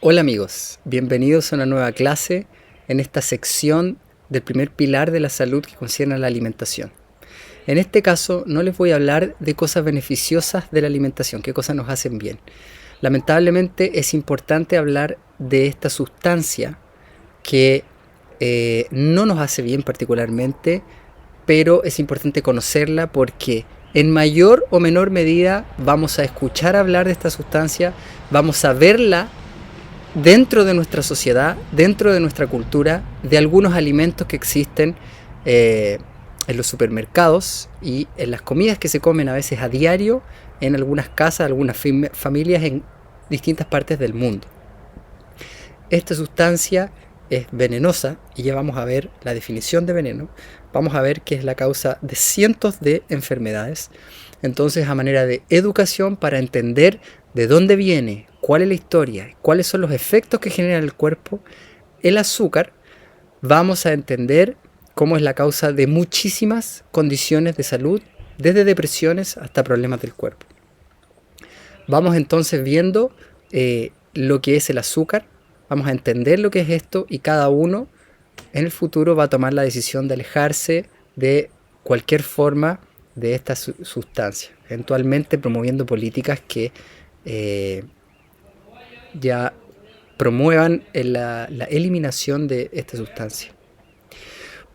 Hola amigos, bienvenidos a una nueva clase en esta sección del primer pilar de la salud que concierne a la alimentación. En este caso no les voy a hablar de cosas beneficiosas de la alimentación, qué cosas nos hacen bien. Lamentablemente es importante hablar de esta sustancia que no nos hace bien particularmente, pero es importante conocerla porque en mayor o menor medida vamos a escuchar hablar de esta sustancia, vamos a verla dentro de nuestra sociedad, dentro de nuestra cultura, de algunos alimentos que existen en los supermercados y en las comidas que se comen a veces a diario en algunas casas, algunas familias en distintas partes del mundo. Esta sustancia es venenosa y ya vamos a ver la definición de veneno. Vamos a ver que es la causa de cientos de enfermedades. Entonces, a manera de educación para entender de dónde viene, cuál es la historia, cuáles son los efectos que genera en el cuerpo, el azúcar, vamos a entender cómo es la causa de muchísimas condiciones de salud, desde depresiones hasta problemas del cuerpo. Vamos entonces viendo lo que es el azúcar, vamos a entender lo que es esto y cada uno en el futuro va a tomar la decisión de alejarse de cualquier forma de esta sustancia, eventualmente promoviendo políticas que ya promuevan la eliminación de esta sustancia.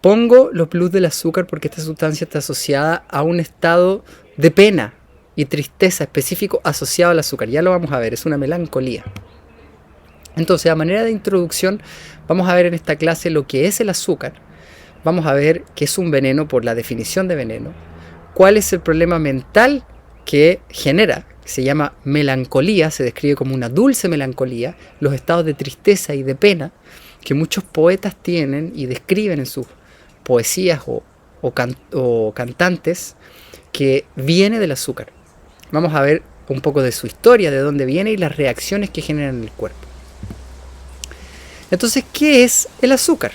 Pongo los plus del azúcar porque esta sustancia está asociada a un estado de pena y tristeza específico asociado al azúcar. Ya lo vamos a ver, es una melancolía. Entonces, a manera de introducción, vamos a ver en esta clase lo que es el azúcar. Vamos a ver qué es un veneno por la definición de veneno. Cuál es el problema mental que genera, que se llama melancolía, se describe como una dulce melancolía, los estados de tristeza y de pena que muchos poetas tienen y describen en sus poesías o cantantes, que viene del azúcar. Vamos a ver un poco de su historia, de dónde viene y las reacciones que genera en el cuerpo. Entonces, ¿qué es el azúcar?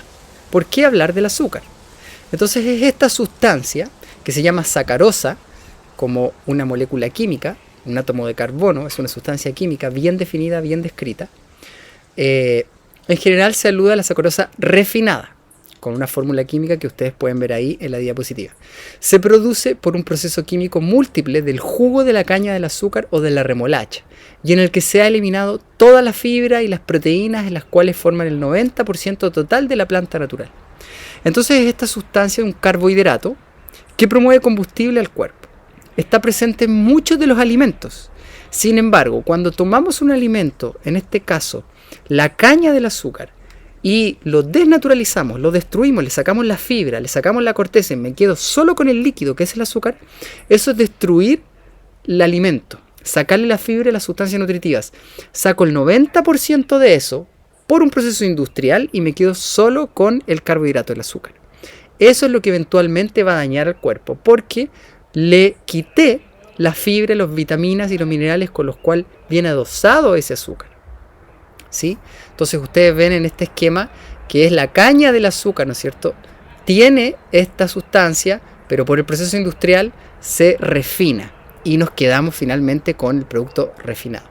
¿Por qué hablar del azúcar? Entonces es esta sustancia que se llama sacarosa, como una molécula química, un átomo de carbono, es una sustancia química bien definida, bien descrita. En general se alude a la sacarosa refinada, con una fórmula química que ustedes pueden ver ahí en la diapositiva. Se produce por un proceso químico múltiple del jugo de la caña del azúcar o de la remolacha, y en el que se ha eliminado toda la fibra y las proteínas en las cuales forman el 90% total de la planta natural. Entonces esta sustancia es un carbohidrato que promueve combustible al cuerpo. Está presente en muchos de los alimentos. Sin embargo, cuando tomamos un alimento, en este caso la caña del azúcar, y lo desnaturalizamos, lo destruimos, le sacamos la fibra, le sacamos la corteza y me quedo solo con el líquido que es el azúcar, eso es destruir el alimento, sacarle la fibra y las sustancias nutritivas. Saco el 90% de eso por un proceso industrial y me quedo solo con el carbohidrato, el azúcar. Eso es lo que eventualmente va a dañar al cuerpo, porque le quité la fibra, las vitaminas y los minerales con los cuales viene adosado ese azúcar. ¿Sí? Entonces ustedes ven en este esquema que es la caña del azúcar, ¿no es cierto? Tiene esta sustancia, pero por el proceso industrial se refina y nos quedamos finalmente con el producto refinado.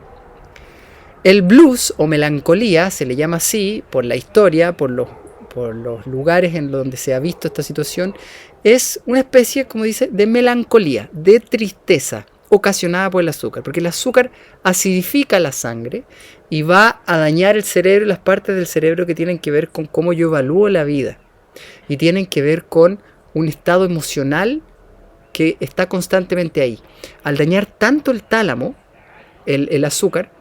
El blues o melancolía se le llama así por la historia, por los lugares en donde se ha visto esta situación. Es una especie, como dice, de melancolía, de tristeza ocasionada por el azúcar, porque el azúcar acidifica la sangre y va a dañar el cerebro y las partes del cerebro que tienen que ver con cómo yo evalúo la vida y tienen que ver con un estado emocional que está constantemente ahí. Al dañar tanto el tálamo, el azúcar,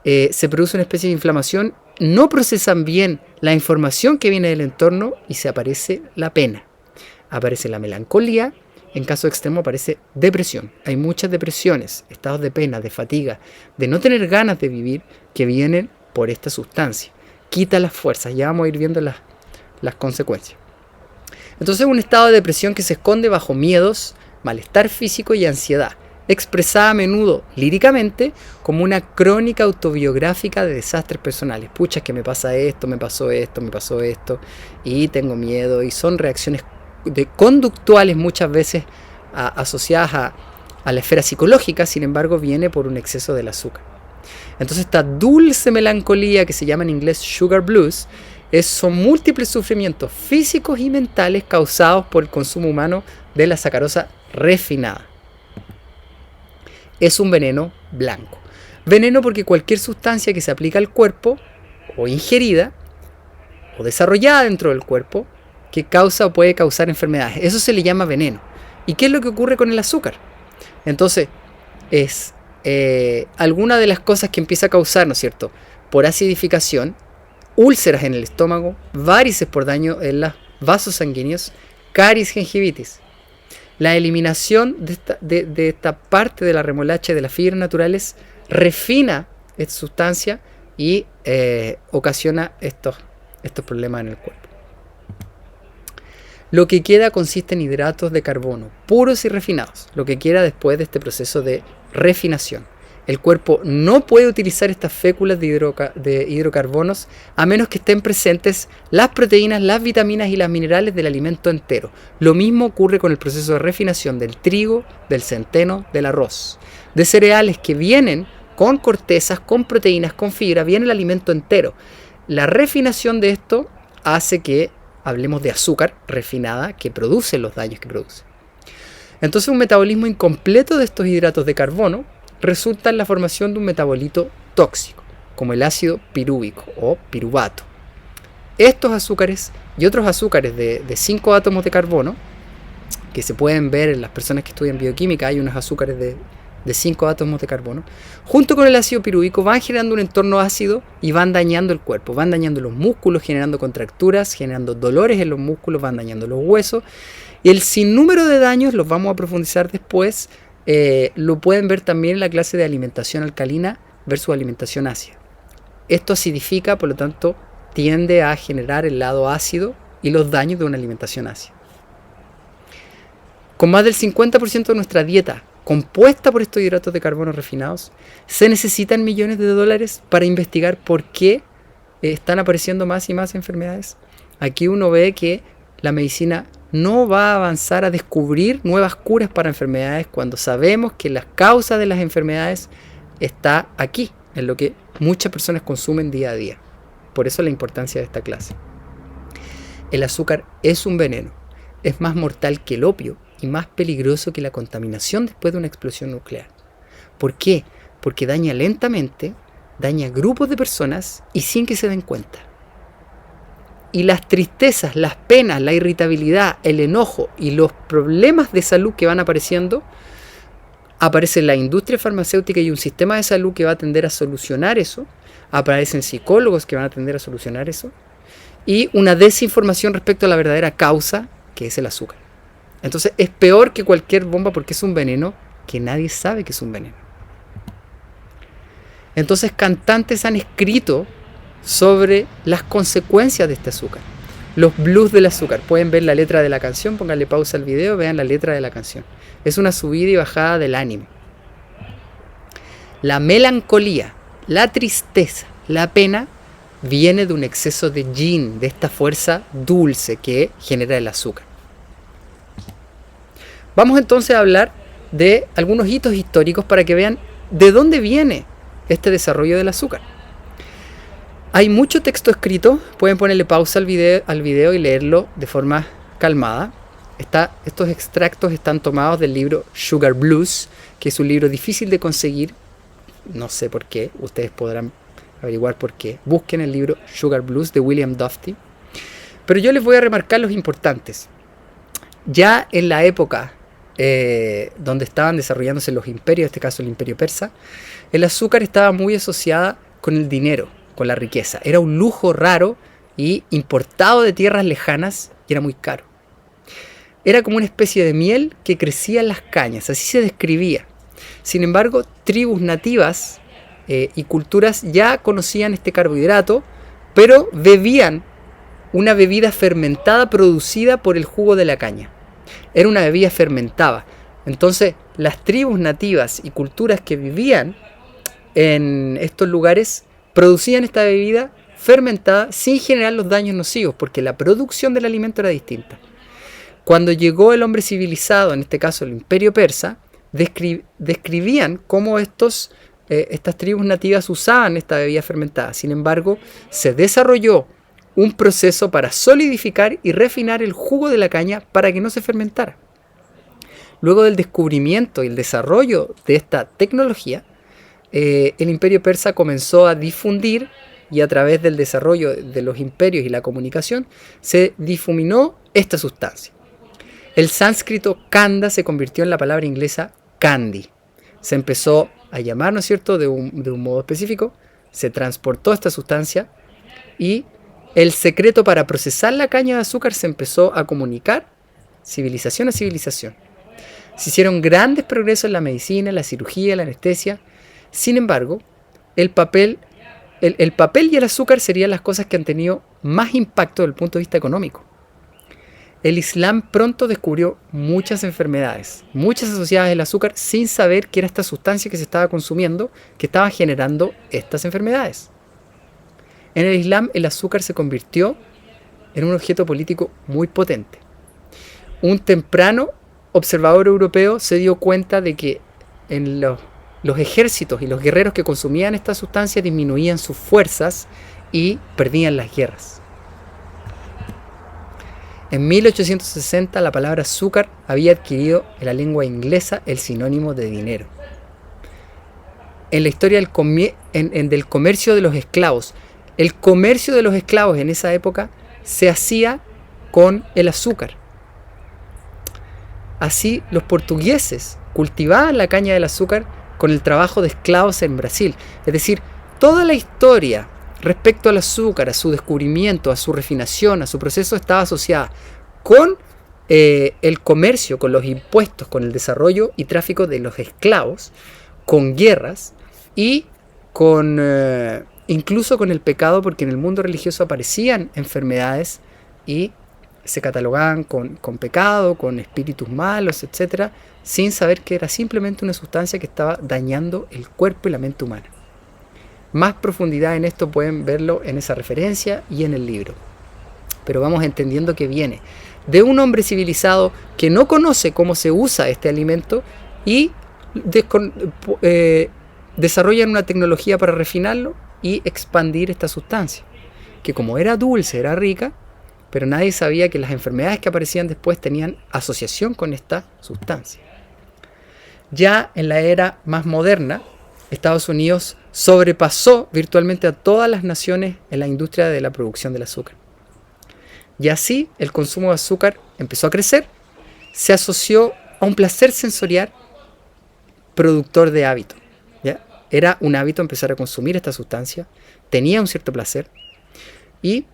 se produce una especie de inflamación, no procesan bien la información que viene del entorno y se aparece la pena, aparece la melancolía. En caso extremo aparece depresión. Hay muchas depresiones, estados de pena, de fatiga, de no tener ganas de vivir que vienen por esta sustancia. Quita las fuerzas, ya vamos a ir viendo las consecuencias. Entonces un estado de depresión que se esconde bajo miedos, malestar físico y ansiedad, expresada a menudo líricamente como una crónica autobiográfica de desastres personales. Pucha, que me pasa esto, me pasó esto, me pasó esto, y tengo miedo, y son reacciones conductuales muchas veces asociadas a la esfera psicológica, sin embargo viene por un exceso del azúcar. Entonces esta dulce melancolía que se llama en inglés sugar blues son múltiples sufrimientos físicos y mentales causados por el consumo humano de la sacarosa refinada. Es un veneno blanco. Veneno porque cualquier sustancia que se aplica al cuerpo o ingerida o desarrollada dentro del cuerpo que causa o puede causar enfermedades. Eso se le llama veneno. ¿Y qué es lo que ocurre con el azúcar? Entonces, es alguna de las cosas que empieza a causar, ¿no es cierto?, por acidificación, úlceras en el estómago, varices por daño en los vasos sanguíneos, caries, gingivitis. La eliminación de esta parte de la remolacha y de las fibras naturales refina esta sustancia y ocasiona estos problemas en el cuerpo. Lo que queda consiste en hidratos de carbono, puros y refinados, lo que queda después de este proceso de refinación. El cuerpo no puede utilizar estas féculas de hidrocarbonos a menos que estén presentes las proteínas, las vitaminas y los minerales del alimento entero. Lo mismo ocurre con el proceso de refinación del trigo, del centeno, del arroz. De cereales que vienen con cortezas, con proteínas, con fibra, viene el alimento entero. La refinación de esto hace que hablemos de azúcar refinada que produce los daños que produce. Entonces un metabolismo incompleto de estos hidratos de carbono resulta en la formación de un metabolito tóxico, como el ácido pirúvico o piruvato. Estos azúcares y otros azúcares de 5 átomos de carbono, que se pueden ver en las personas que estudian bioquímica, hay unos azúcares de 5 átomos de carbono, junto con el ácido pirúvico van generando un entorno ácido y van dañando el cuerpo, van dañando los músculos, generando contracturas, generando dolores en los músculos, van dañando los huesos, y el sinnúmero de daños los vamos a profundizar después. Lo pueden ver también en la clase de alimentación alcalina versus alimentación ácida. Esto acidifica, por lo tanto, tiende a generar el lado ácido y los daños de una alimentación ácida. Con más del 50% de nuestra dieta compuesta por estos hidratos de carbono refinados, se necesitan millones de dólares para investigar por qué están apareciendo más y más enfermedades. Aquí uno ve que la medicina no va a avanzar a descubrir nuevas curas para enfermedades cuando sabemos que la causa de las enfermedades está aquí, en lo que muchas personas consumen día a día. Por eso la importancia de esta clase. El azúcar es un veneno, es más mortal que el opio y más peligroso que la contaminación después de una explosión nuclear. ¿Por qué? Porque daña lentamente, daña grupos de personas y sin que se den cuenta. Y las tristezas, las penas, la irritabilidad, el enojo y los problemas de salud que van apareciendo, aparece la industria farmacéutica y un sistema de salud que va a tender a solucionar eso, aparecen psicólogos que van a tender a solucionar eso, y una desinformación respecto a la verdadera causa, que es el azúcar. Entonces es peor que cualquier bomba porque es un veneno que nadie sabe que es un veneno. Entonces cantantes han escrito sobre las consecuencias de este azúcar. Los blues del azúcar. Pueden ver la letra de la canción, pónganle pausa al video, vean la letra de la canción. Es una subida y bajada del ánimo. La melancolía, la tristeza, la pena viene de un exceso de yin, de esta fuerza dulce que genera el azúcar. Vamos entonces a hablar de algunos hitos históricos para que vean de dónde viene este desarrollo del azúcar. Hay mucho texto escrito, pueden ponerle pausa al video y leerlo de forma calmada. Estos extractos están tomados del libro Sugar Blues, que es un libro difícil de conseguir, no sé por qué, ustedes podrán averiguar por qué. Busquen el libro Sugar Blues de William Dufty. Pero yo les voy a remarcar los importantes. Ya en la época donde estaban desarrollándose los imperios, en este caso el imperio persa, el azúcar estaba muy asociada con el dinero, con la riqueza. Era un lujo raro y importado de tierras lejanas y era muy caro. Era como una especie de miel que crecía en las cañas, así se describía. Sin embargo, tribus nativas y culturas ya conocían este carbohidrato, pero bebían una bebida fermentada producida por el jugo de la caña. Era una bebida fermentada. Entonces, las tribus nativas y culturas que vivían en estos lugares producían esta bebida fermentada sin generar los daños nocivos, porque la producción del alimento era distinta. Cuando llegó el hombre civilizado, en este caso el imperio persa, describían cómo estos estas tribus nativas usaban esta bebida fermentada. Sin embargo, se desarrolló un proceso para solidificar y refinar el jugo de la caña para que no se fermentara. Luego del descubrimiento y el desarrollo de esta tecnología, el imperio persa comenzó a difundir, y a través del desarrollo de los imperios y la comunicación se difuminó esta sustancia. El sánscrito kanda se convirtió en la palabra inglesa candy. Se empezó a llamar, ¿no es cierto?, de un modo específico, se transportó esta sustancia y el secreto para procesar la caña de azúcar se empezó a comunicar civilización a civilización. Se hicieron grandes progresos en la medicina, la cirugía, la anestesia. Sin embargo, el papel y el azúcar serían las cosas que han tenido más impacto desde el punto de vista económico. El Islam pronto descubrió muchas enfermedades, muchas asociadas al azúcar, sin saber que era esta sustancia que se estaba consumiendo, que estaba generando estas enfermedades. En el Islam, el azúcar se convirtió en un objeto político muy potente. Un temprano observador europeo se dio cuenta de que en los ejércitos y los guerreros que consumían esta sustancia disminuían sus fuerzas y perdían las guerras. En 1860 la palabra azúcar había adquirido en la lengua inglesa el sinónimo de dinero. En la historia del comercio de los esclavos, el comercio de los esclavos en esa época se hacía con el azúcar. Así los portugueses cultivaban la caña del azúcar con el trabajo de esclavos en Brasil. Es decir, toda la historia respecto al azúcar, a su descubrimiento, a su refinación, a su proceso, estaba asociada con el comercio, con los impuestos, con el desarrollo y tráfico de los esclavos, con guerras y con incluso con el pecado, porque en el mundo religioso aparecían enfermedades y se catalogaban con pecado, con espíritus malos, etc., sin saber que era simplemente una sustancia que estaba dañando el cuerpo y la mente humana. Más profundidad en esto pueden verlo en esa referencia y en el libro. Pero vamos entendiendo que viene de un hombre civilizado que no conoce cómo se usa este alimento y desarrollan una tecnología para refinarlo y expandir esta sustancia, que como era dulce, era rica, pero nadie sabía que las enfermedades que aparecían después tenían asociación con esta sustancia. Ya en la era más moderna, Estados Unidos sobrepasó virtualmente a todas las naciones en la industria de la producción del azúcar. Y así el consumo de azúcar empezó a crecer, se asoció a un placer sensorial productor de hábito. ¿Ya? Era un hábito empezar a consumir esta sustancia, tenía un cierto placer y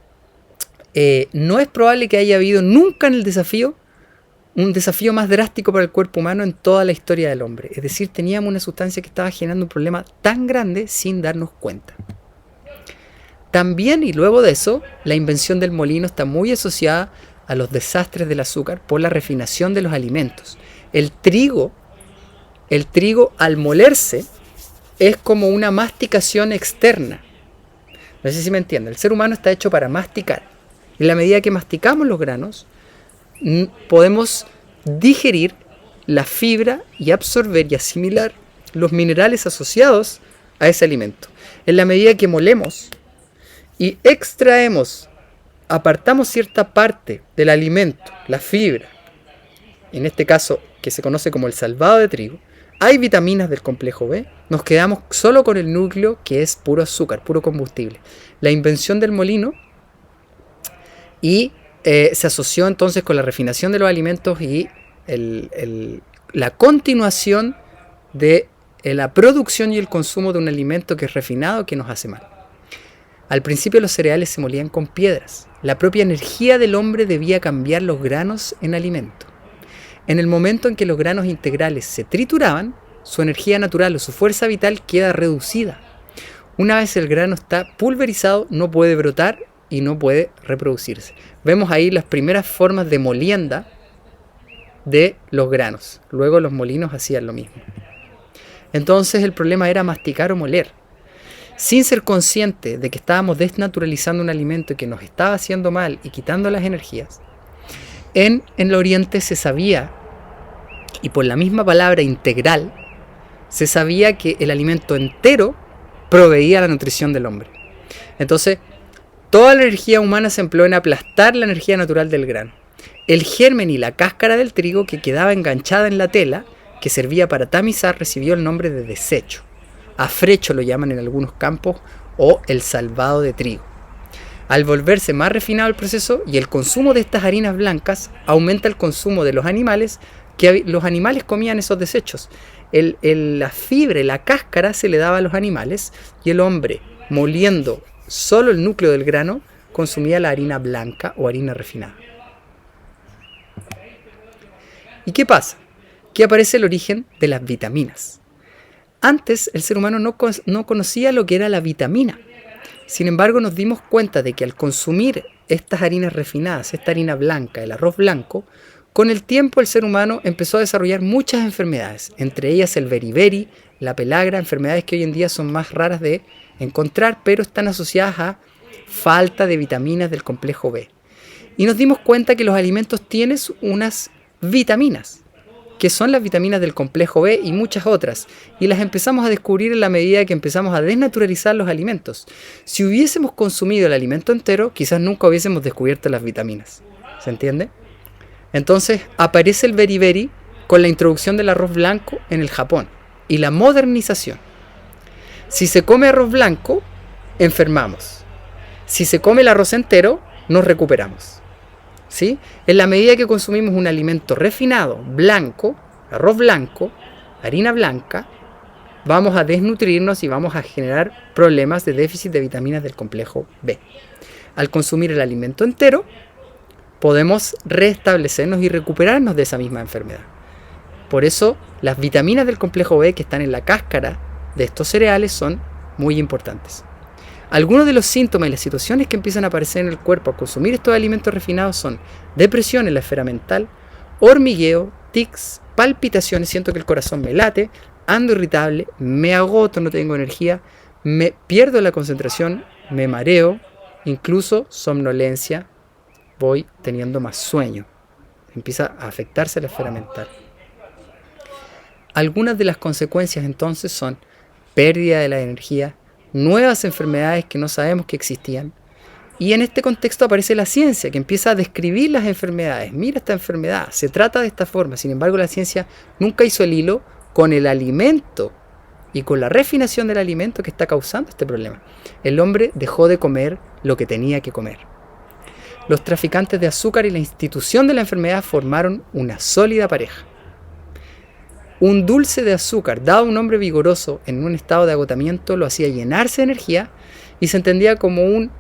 no es probable que haya habido nunca en el desafío un desafío más drástico para el cuerpo humano en toda la historia del hombre. Es decir, teníamos una sustancia que estaba generando un problema tan grande sin darnos cuenta. También, y luego de eso, la invención del molino está muy asociada a los desastres del azúcar por la refinación de los alimentos. El trigo al molerse es como una masticación externa. No sé si me entienden. El ser humano está hecho para masticar. En la medida que masticamos los granos, podemos digerir la fibra y absorber y asimilar los minerales asociados a ese alimento. En la medida que molemos y extraemos, apartamos cierta parte del alimento, la fibra, en este caso que se conoce como el salvado de trigo, hay vitaminas del complejo B, nos quedamos solo con el núcleo que es puro azúcar, puro combustible. La invención del molino y se asoció entonces con la refinación de los alimentos y la continuación de la producción y el consumo de un alimento que es refinado, que nos hace mal. Al principio los cereales se molían con piedras. La propia energía del hombre debía cambiar los granos en alimento. En el momento en que los granos integrales se trituraban, su energía natural o su fuerza vital queda reducida. Una vez el grano está pulverizado, no puede brotar y no puede reproducirse. Vemos ahí las primeras formas de molienda de los granos. Luego los molinos hacían lo mismo. Entonces el problema era masticar o moler. Sin ser consciente de que estábamos desnaturalizando un alimento que nos estaba haciendo mal y quitando las energías, en el Oriente se sabía, y por la misma palabra integral, se sabía que el alimento entero proveía la nutrición del hombre. Entonces, toda la energía humana se empleó en aplastar la energía natural del grano. El germen y la cáscara del trigo que quedaba enganchada en la tela, que servía para tamizar, recibió el nombre de desecho. Afrecho lo llaman en algunos campos, o el salvado de trigo. Al volverse más refinado el proceso y el consumo de estas harinas blancas, aumenta el consumo de los animales, que los animales comían esos desechos. La fibra, la cáscara se le daba a los animales, y el hombre, moliendo solo el núcleo del grano, consumía la harina blanca o harina refinada. ¿Y qué pasa? Que aparece el origen de las vitaminas. Antes el ser humano no conocía lo que era la vitamina. Sin embargo, nos dimos cuenta de que al consumir estas harinas refinadas, esta harina blanca, el arroz blanco, con el tiempo el ser humano empezó a desarrollar muchas enfermedades, entre ellas el beriberi, la pelagra, enfermedades que hoy en día son más raras de encontrar, pero están asociadas a falta de vitaminas del complejo B. Y nos dimos cuenta que los alimentos tienen unas vitaminas, que son las vitaminas del complejo B y muchas otras, y las empezamos a descubrir en la medida que empezamos a desnaturalizar los alimentos. Si hubiésemos consumido el alimento entero, quizás nunca hubiésemos descubierto las vitaminas. ¿Se entiende? Entonces aparece el beriberi con la introducción del arroz blanco en el Japón y la modernización. Si se come arroz blanco, enfermamos. Si se come el arroz entero, nos recuperamos. ¿Sí? En la medida que consumimos un alimento refinado, blanco, arroz blanco, harina blanca, vamos a desnutrirnos y vamos a generar problemas de déficit de vitaminas del complejo B. Al consumir el alimento entero, podemos restablecernos y recuperarnos de esa misma enfermedad. Por eso, las vitaminas del complejo B que están en la cáscara de estos cereales son muy importantes. Algunos de los síntomas y las situaciones que empiezan a aparecer en el cuerpo al consumir estos alimentos refinados son depresión en la esfera mental, hormigueo, tics, palpitaciones, siento que el corazón me late, ando irritable, me agoto, no tengo energía, me pierdo la concentración, me mareo, incluso somnolencia, voy teniendo más sueño. Empieza a afectarse la esfera mental. Algunas de las consecuencias entonces son pérdida de la energía, nuevas enfermedades que no sabemos que existían. Y en este contexto aparece la ciencia, que empieza a describir las enfermedades. Mira esta enfermedad, se trata de esta forma. Sin embargo, la ciencia nunca hizo el hilo con el alimento y con la refinación del alimento que está causando este problema. El hombre dejó de comer lo que tenía que comer. Los traficantes de azúcar y la institución de la enfermedad formaron una sólida pareja. Un dulce de azúcar, dado a un hombre vigoroso en un estado de agotamiento, lo hacía llenarse de energía y se entendía como un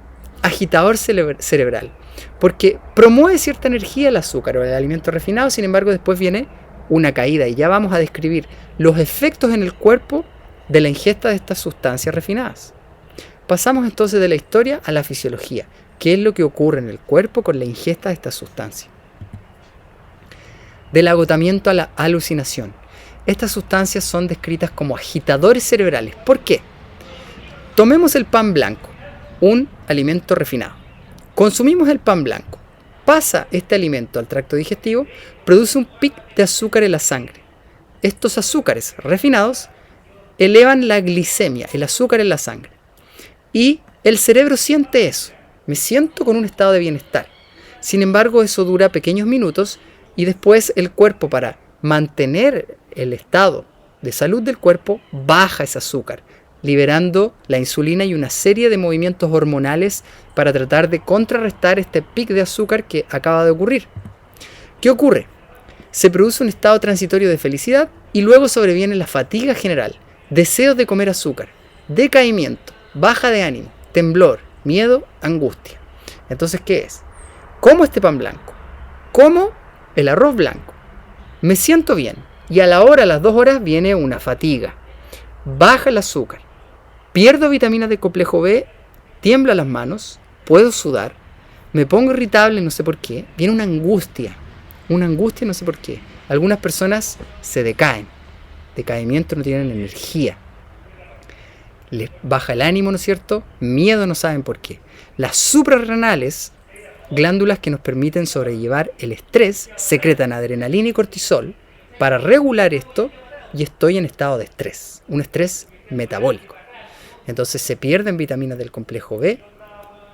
agitador cerebral, porque promueve cierta energía el azúcar o el alimento refinado. Sin embargo, después viene una caída y ya vamos a describir los efectos en el cuerpo de la ingesta de estas sustancias refinadas. Pasamos entonces de la historia a la fisiología. ¿Qué es lo que ocurre en el cuerpo con la ingesta de estas sustancias? Del agotamiento a la alucinación. Estas sustancias son descritas como agitadores cerebrales. ¿Por qué? Tomemos el pan blanco, un alimento refinado. Consumimos el pan blanco. Pasa este alimento al tracto digestivo, produce un pic de azúcar en la sangre. Estos azúcares refinados elevan la glicemia, el azúcar en la sangre. Y el cerebro siente eso. Me siento con un estado de bienestar. Sin embargo, eso dura pequeños minutos y después el cuerpo, para mantener el estado de salud del cuerpo, baja ese azúcar, liberando la insulina y una serie de movimientos hormonales para tratar de contrarrestar este pic de azúcar que acaba de ocurrir. ¿Qué ocurre? Se produce un estado transitorio de felicidad y luego sobreviene la fatiga general, deseos de comer azúcar, decaimiento, baja de ánimo, temblor, miedo, angustia. Entonces, ¿qué es? Como este pan blanco, como el arroz blanco, me siento bien y a las 2 horas viene una fatiga, baja el azúcar, pierdo vitaminas del complejo B, tiembla las manos, puedo sudar, me pongo irritable, no sé por qué, viene una angustia no sé por qué. Algunas personas se decaen, decaimiento, no tienen energía, les baja el ánimo, ¿no es cierto? Miedo, no saben por qué. Las suprarrenales, glándulas que nos permiten sobrellevar el estrés, secretan adrenalina y cortisol para regular esto y estoy en estado de estrés, un estrés metabólico. Entonces se pierden vitaminas del complejo B,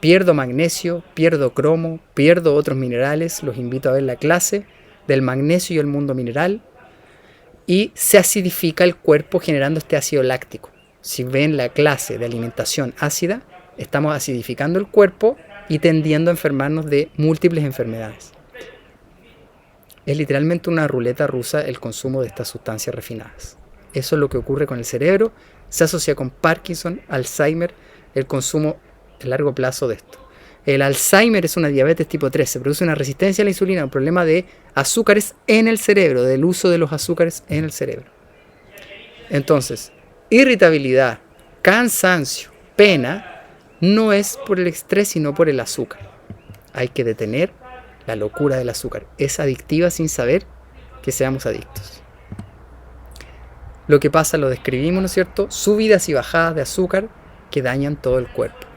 pierdo magnesio, pierdo cromo, pierdo otros minerales. Los invito a ver la clase del magnesio y el mundo mineral. Y se acidifica el cuerpo generando este ácido láctico. Si ven la clase de alimentación ácida, estamos acidificando el cuerpo y tendiendo a enfermarnos de múltiples enfermedades. Es literalmente una ruleta rusa el consumo de estas sustancias refinadas. Eso es lo que ocurre con el cerebro. Se asocia con Parkinson, Alzheimer, el consumo a largo plazo de esto. El Alzheimer es una diabetes tipo 3, se produce una resistencia a la insulina, un problema de azúcares en el cerebro, del uso de los azúcares en el cerebro. Entonces, irritabilidad, cansancio, pena, no es por el estrés, sino por el azúcar. Hay que detener la locura del azúcar. Es adictiva sin saber que seamos adictos. Lo que pasa lo describimos, ¿no es cierto? Subidas y bajadas de azúcar que dañan todo el cuerpo.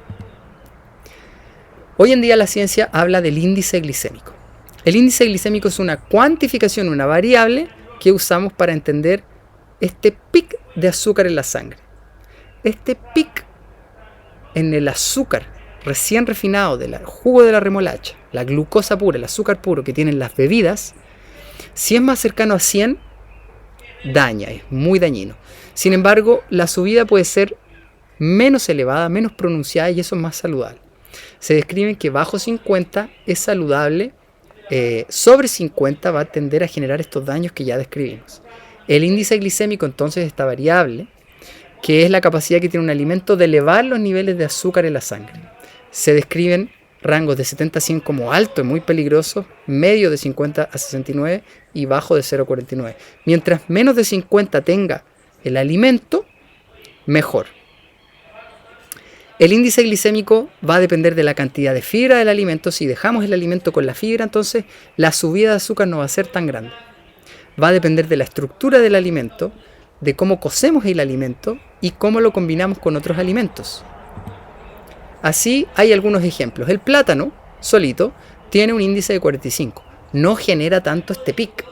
Hoy en día la ciencia habla del índice glicémico. El índice glicémico es una cuantificación, una variable que usamos para entender este pic de azúcar en la sangre. Este pic en el azúcar recién refinado del jugo de la remolacha, la glucosa pura, el azúcar puro que tienen las bebidas, si es más cercano a 100, daña, es muy dañino. Sin embargo, la subida puede ser menos elevada, menos pronunciada y eso es más saludable. Se describe que bajo 50 es saludable, sobre 50 va a tender a generar estos daños que ya describimos. El índice glicémico entonces esta variable, que es la capacidad que tiene un alimento de elevar los niveles de azúcar en la sangre. Se describen rangos de 70 a 100 como alto y muy peligroso, medio de 50 a 69 y bajo de 0,49. Mientras menos de 50 tenga el alimento, mejor. El índice glicémico va a depender de la cantidad de fibra del alimento. Si dejamos el alimento con la fibra, entonces la subida de azúcar no va a ser tan grande. Va a depender de la estructura del alimento, de cómo cocemos el alimento y cómo lo combinamos con otros alimentos. Así hay algunos ejemplos. El plátano solito tiene un índice de 45. No genera tanto este pic.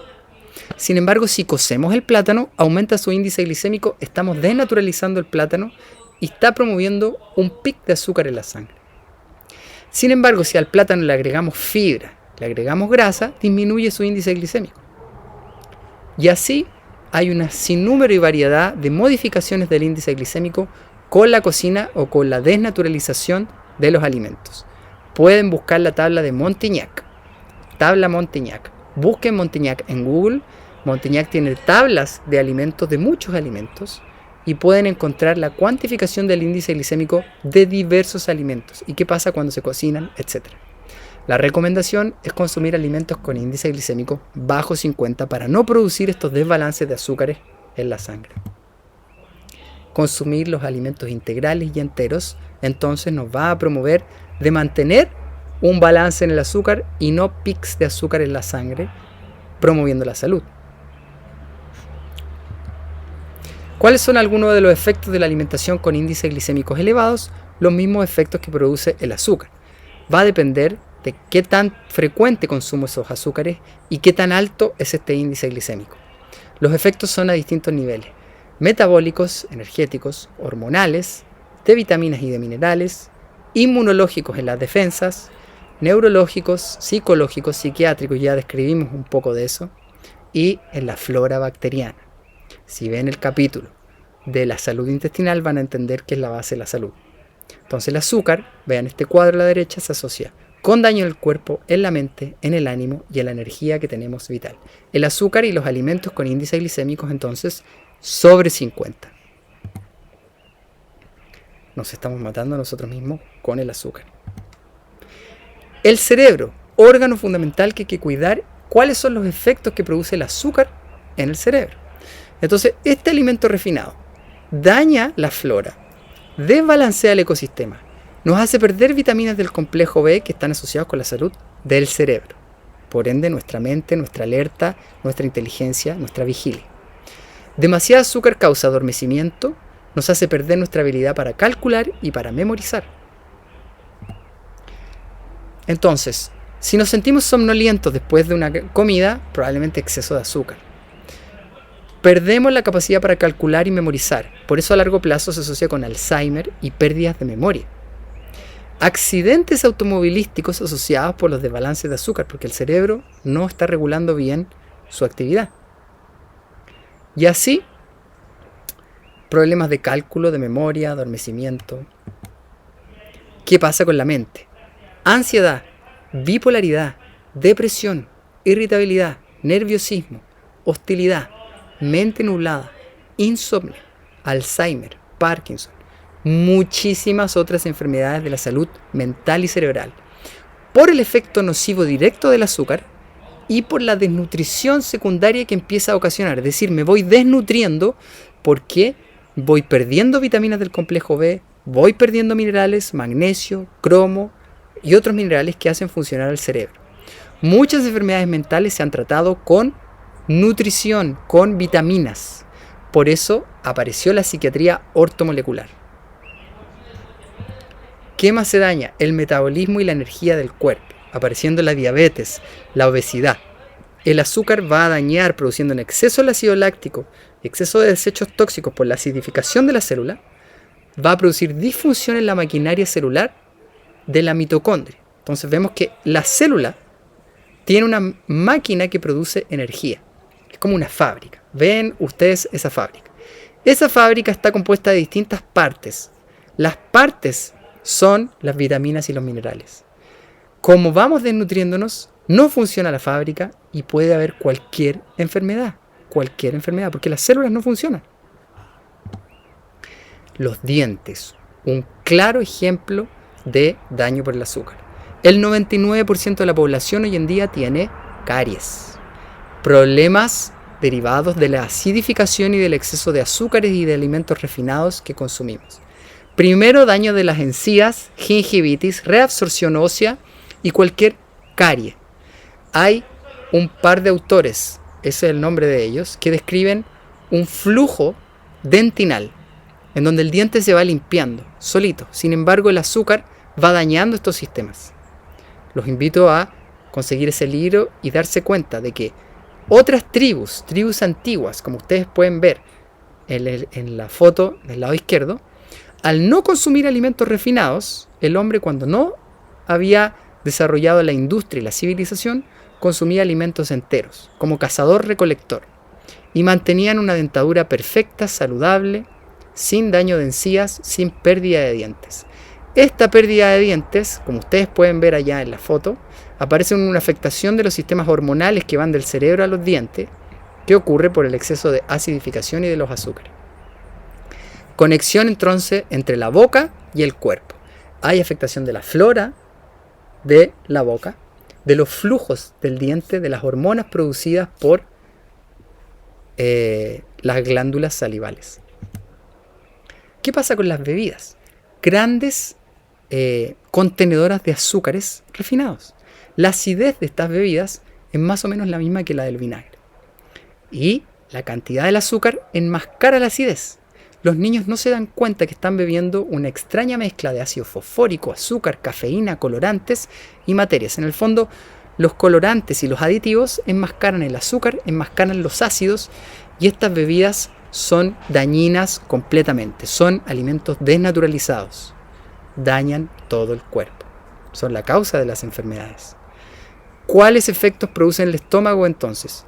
Sin embargo, si cocemos el plátano, aumenta su índice glicémico. Estamos desnaturalizando el plátano y está promoviendo un pic de azúcar en la sangre. Sin embargo, si al plátano le agregamos fibra, le agregamos grasa, disminuye su índice glicémico. Y así hay una sinnúmero y variedad de modificaciones del índice glicémico con la cocina o con la desnaturalización de los alimentos. Pueden buscar la tabla de Montignac, tabla Montignac. Busquen Montignac en Google. Montignac tiene tablas de alimentos, de muchos alimentos, y pueden encontrar la cuantificación del índice glicémico de diversos alimentos y qué pasa cuando se cocinan, etc. La recomendación es consumir alimentos con índice glicémico bajo 50 para no producir estos desbalances de azúcares en la sangre. Consumir los alimentos integrales y enteros entonces nos va a promover de mantener un balance en el azúcar y no pics de azúcar en la sangre, promoviendo la salud. ¿Cuáles son algunos de los efectos de la alimentación con índices glicémicos elevados? Los mismos efectos que produce el azúcar. Va a depender de qué tan frecuente consumo esos azúcares y qué tan alto es este índice glicémico. Los efectos son a distintos niveles: metabólicos, energéticos, hormonales, de vitaminas y de minerales, inmunológicos en las defensas, neurológicos, psicológicos, psiquiátricos, ya describimos un poco de eso, y en la flora bacteriana. Si ven el capítulo de la salud intestinal van a entender que es la base de la salud. Entonces el azúcar, vean este cuadro a la derecha, se asocia con daño en el cuerpo, en la mente, en el ánimo y en la energía que tenemos vital. El azúcar y los alimentos con índices glicémicos entonces sobre 50. Nos estamos matando a nosotros mismos con el azúcar. El cerebro, órgano fundamental que hay que cuidar. ¿Cuáles son los efectos que produce el azúcar en el cerebro? Entonces, este alimento refinado daña la flora, desbalancea el ecosistema, nos hace perder vitaminas del complejo B que están asociados con la salud del cerebro. Por ende, nuestra mente, nuestra alerta, nuestra inteligencia, nuestra vigilia. Demasiado azúcar causa adormecimiento, nos hace perder nuestra habilidad para calcular y para memorizar. Entonces, si nos sentimos somnolientos después de una comida, probablemente exceso de azúcar. Perdemos la capacidad para calcular y memorizar. Por eso a largo plazo se asocia con Alzheimer y pérdidas de memoria. Accidentes automovilísticos asociados por los desbalances de azúcar, porque el cerebro no está regulando bien su actividad. Y así, problemas de cálculo, de memoria, adormecimiento. ¿Qué pasa con la mente? Ansiedad, bipolaridad, depresión, irritabilidad, nerviosismo, hostilidad, mente nublada, insomnio, Alzheimer, Parkinson, muchísimas otras enfermedades de la salud mental y cerebral, por el efecto nocivo directo del azúcar y por la desnutrición secundaria que empieza a ocasionar. Es decir, me voy desnutriendo porque voy perdiendo vitaminas del complejo B, voy perdiendo minerales, magnesio, cromo y otros minerales que hacen funcionar al cerebro. Muchas enfermedades mentales se han tratado con nutrición, con vitaminas. Por eso apareció la psiquiatría ortomolecular. ¿Qué más se daña? El metabolismo y la energía del cuerpo, apareciendo la diabetes, la obesidad. El azúcar va a dañar produciendo en exceso el ácido láctico, exceso de desechos tóxicos por la acidificación de la célula, va a producir disfunción en la maquinaria celular de la mitocondria. Entonces vemos que la célula tiene una máquina que produce energía. Es como una fábrica. Ven ustedes esa fábrica. Esa fábrica está compuesta de distintas partes. Las partes son las vitaminas y los minerales. Como vamos desnutriéndonos, no funciona la fábrica y puede haber cualquier enfermedad, porque las células no funcionan. Los dientes, un claro ejemplo de daño por el azúcar. El 99% de la población hoy en día tiene caries, problemas derivados de la acidificación y del exceso de azúcares y de alimentos refinados que consumimos. Primero, daño de las encías, gingivitis, reabsorción ósea y cualquier carie. Hay un par de autores, ese es el nombre de ellos, que describen un flujo dentinal, en donde el diente se va limpiando solito. Sin embargo, el azúcar va dañando estos sistemas. Los invito a conseguir ese libro y darse cuenta de que otras tribus antiguas, como ustedes pueden ver en la foto del lado izquierdo, al no consumir alimentos refinados, el hombre, cuando no había desarrollado la industria y la civilización, consumía alimentos enteros, como cazador-recolector, y mantenían una dentadura perfecta, saludable, sin daño de encías, sin pérdida de dientes. Esta pérdida de dientes, como ustedes pueden ver allá en la foto, aparece en una afectación de los sistemas hormonales que van del cerebro a los dientes, que ocurre por el exceso de acidificación y de los azúcares. Conexión entonces entre la boca y el cuerpo. Hay afectación de la flora de la boca, de los flujos del diente, de las hormonas producidas por las glándulas salivales. ¿Qué pasa con las bebidas? Grandes contenedoras de azúcares refinados. La acidez de estas bebidas es más o menos la misma que la del vinagre. Y la cantidad del azúcar enmascara la acidez. Los niños no se dan cuenta que están bebiendo una extraña mezcla de ácido fosfórico, azúcar, cafeína, colorantes y materias. En el fondo, los colorantes y los aditivos enmascaran el azúcar, enmascaran los ácidos, y estas bebidas son dañinas completamente. Son alimentos desnaturalizados. Dañan todo el cuerpo. Son la causa de las enfermedades. ¿Cuáles efectos producen el estómago entonces?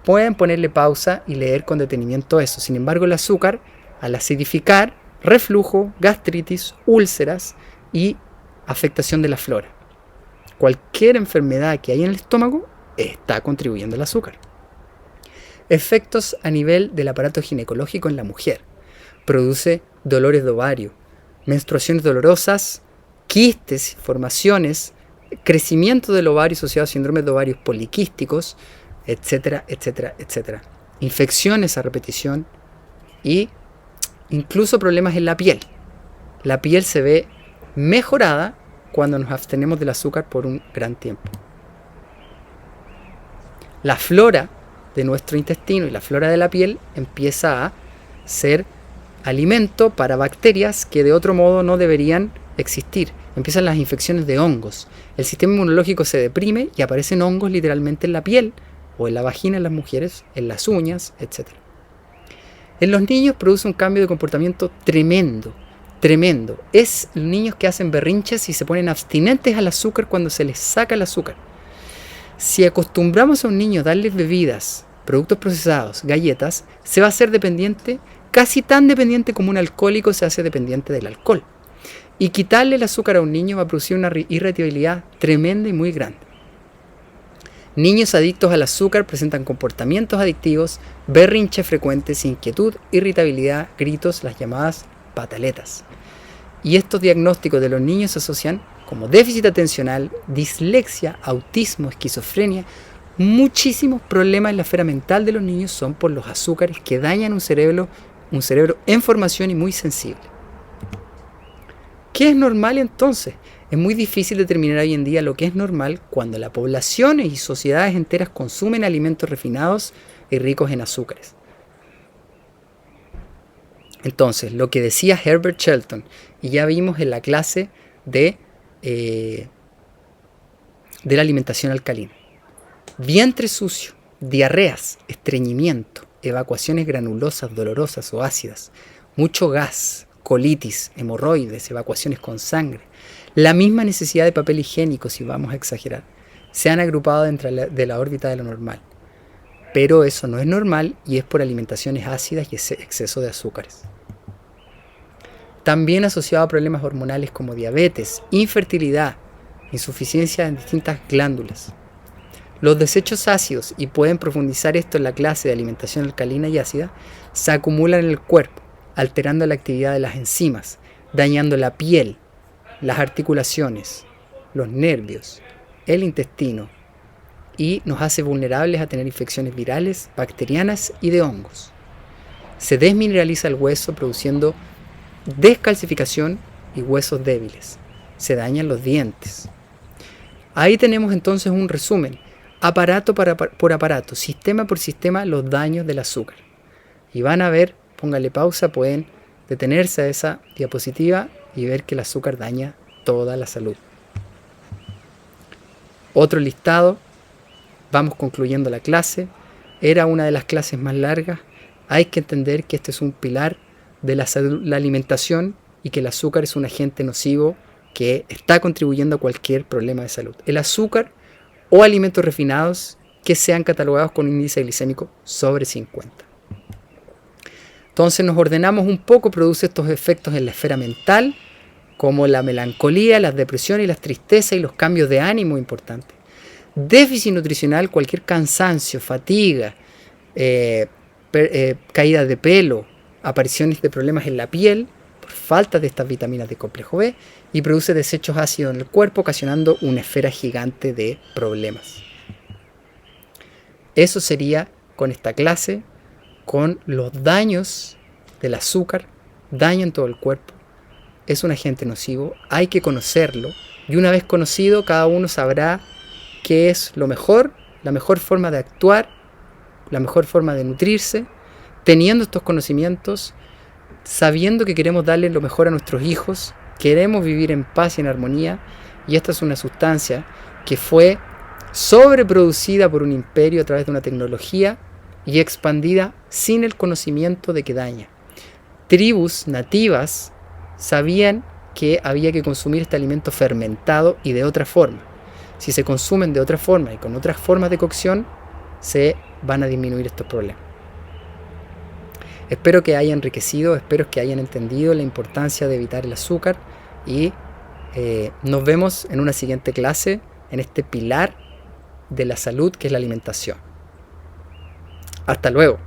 Pueden ponerle pausa y leer con detenimiento eso. Sin embargo, el azúcar, al acidificar, reflujo, gastritis, úlceras y afectación de la flora. Cualquier enfermedad que hay en el estómago está contribuyendo al azúcar. Efectos a nivel del aparato ginecológico en la mujer. Produce dolores de ovario, menstruaciones dolorosas, quistes, formaciones, crecimiento del ovario asociado a síndromes de ovarios poliquísticos, etcétera, etcétera, etcétera. Infecciones a repetición y incluso problemas en la piel. La piel se ve mejorada cuando nos abstenemos del azúcar por un gran tiempo. La flora de nuestro intestino y la flora de la piel empieza a ser alimento para bacterias que de otro modo no deberían existir. Empiezan las infecciones de hongos. El sistema inmunológico se deprime y aparecen hongos literalmente en la piel o en la vagina en las mujeres, en las uñas, etc. En los niños produce un cambio de comportamiento tremendo, tremendo. Es los niños que hacen berrinches y se ponen abstinentes al azúcar cuando se les saca el azúcar. Si acostumbramos a un niño a darles bebidas, productos procesados, galletas, se va a hacer dependiente, casi tan dependiente como un alcohólico se hace dependiente del alcohol. Y quitarle el azúcar a un niño va a producir una irritabilidad tremenda y muy grande. Niños adictos al azúcar presentan comportamientos adictivos, berrinches frecuentes, inquietud, irritabilidad, gritos, las llamadas pataletas. Y estos diagnósticos de los niños se asocian como déficit atencional, dislexia, autismo, esquizofrenia. Muchísimos problemas en la esfera mental de los niños son por los azúcares que dañan un cerebro en formación y muy sensible. ¿Qué es normal entonces? Es muy difícil determinar hoy en día lo que es normal cuando las poblaciones y sociedades enteras consumen alimentos refinados y ricos en azúcares. Entonces, lo que decía Herbert Shelton, y ya vimos en la clase de la alimentación alcalina: vientre sucio, diarreas, estreñimiento, evacuaciones granulosas, dolorosas o ácidas, mucho gas, colitis, hemorroides, evacuaciones con sangre, la misma necesidad de papel higiénico, si vamos a exagerar, se han agrupado dentro de la órbita de lo normal. Pero eso no es normal y es por alimentaciones ácidas y exceso de azúcares. También asociado a problemas hormonales como diabetes, infertilidad, insuficiencia en distintas glándulas. Los desechos ácidos, y pueden profundizar esto en la clase de alimentación alcalina y ácida, se acumulan en el cuerpo, alterando la actividad de las enzimas, dañando la piel, las articulaciones, los nervios, el intestino, y nos hace vulnerables a tener infecciones virales, bacterianas y de hongos. Se desmineraliza el hueso produciendo descalcificación y huesos débiles. Se dañan los dientes. Ahí tenemos entonces un resumen, aparato por aparato, sistema por sistema, los daños del azúcar. Y van a ver, póngale pausa, pueden detenerse a esa diapositiva y ver que el azúcar daña toda la salud. Otro listado, vamos concluyendo la clase. Era una de las clases más largas. Hay que entender que este es un pilar de la alimentación y que el azúcar es un agente nocivo que está contribuyendo a cualquier problema de salud. El azúcar o alimentos refinados que sean catalogados con un índice glicémico sobre 50. Entonces nos ordenamos un poco, produce estos efectos en la esfera mental, como la melancolía, las depresiones y las tristezas y los cambios de ánimo importantes. Déficit nutricional, cualquier cansancio, fatiga, caída de pelo, apariciones de problemas en la piel por falta de estas vitaminas de complejo B, y produce desechos ácidos en el cuerpo, ocasionando una esfera gigante de problemas. Eso sería con esta clase, con los daños del azúcar, daño en todo el cuerpo. Es un agente nocivo, hay que conocerlo, y una vez conocido, cada uno sabrá qué es lo mejor, la mejor forma de actuar, la mejor forma de nutrirse, teniendo estos conocimientos, sabiendo que queremos darle lo mejor a nuestros hijos, queremos vivir en paz y en armonía, y esta es una sustancia que fue sobreproducida por un imperio a través de una tecnología y expandida sin el conocimiento de que daña. Tribus nativas sabían que había que consumir este alimento fermentado y de otra forma. Si se consumen de otra forma y con otras formas de cocción, se van a disminuir estos problemas. Espero que haya enriquecido, espero que hayan entendido la importancia de evitar el azúcar y nos vemos en una siguiente clase en este pilar de la salud que es la alimentación. Hasta luego.